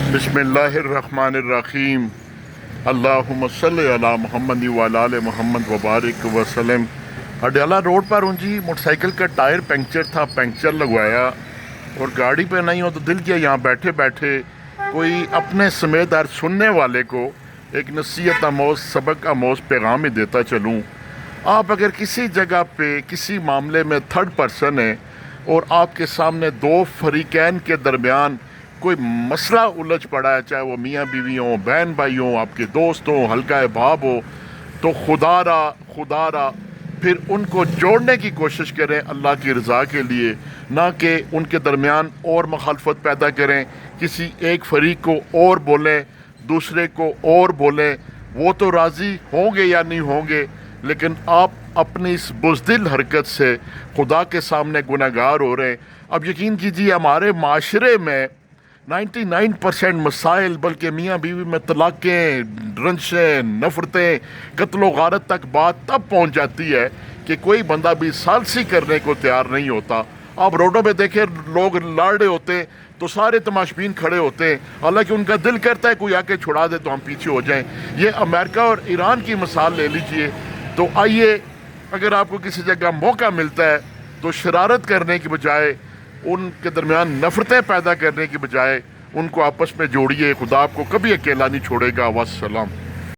बिस्मिल्लाहिर्रहमानिर्रहीम। अल्लाहुम्मा सल्लि अला मुहम्मद व अला आलि मुहम्मद व बारिक वसल्लम। अडयाला रोड पर हूँ जी, मोटरसाइकिल का टायर पंक्चर था, पंक्चर लगवाया और गाड़ी पे नहीं हो तो दिल किया यहाँ बैठे बैठे कोई अपने समेत हर सुनने वाले को एक नसीहत आमोज़ सबक आमोज़ पैगाम ही देता चलूँ। आप अगर किसी जगह पे किसी मामले में थर्ड पर्सन है और आपके सामने दो फरीकैन के दरमियान कोई मसला उलझ पड़ा है, चाहे वो मियाँ बीवी हो, बहन भाई हो, आपके दोस्त हो, हल्का भाब हो, तो खुदारा फिर उनको जोड़ने की कोशिश करें अल्लाह की रज़ा के लिए, ना कि उनके दरमियान और मुखालफत पैदा करें, किसी एक फरीक को और बोलें, दूसरे को और बोलें। वो तो राज़ी होंगे या नहीं होंगे, लेकिन आप अपनी इस बुज़दिल हरकत से खुदा के सामने गुनहगार हो रहे हैं। अब यकीन कीजिए, हमारे माशरे में 99% मसाइल, बल्कि मियाँ बीवी में तलाक़ें, रंशें, नफ़रतें, कत्ल गारत तक बात तब पहुँच जाती है कि कोई बंदा भी सालसी करने को तैयार नहीं होता। आप रोडों पे देखें, लोग लड़ रहे होते हैं तो सारे तमाशबीन खड़े होते हैं, हालांकि उनका दिल करता है कोई आके छुड़ा दे तो हम पीछे हो जाएं। ये अमेरिका और ईरान की मिसाल ले लीजिए। तो आइए, अगर आपको किसी जगह मौका मिलता है तो शरारत करने की बजाय, उनके दरमियान नफ़रतें पैदा करने की बजाय उनको आपस में जोड़िए। खुदा आपको कभी अकेला नहीं छोड़ेगा। वस्सलाम।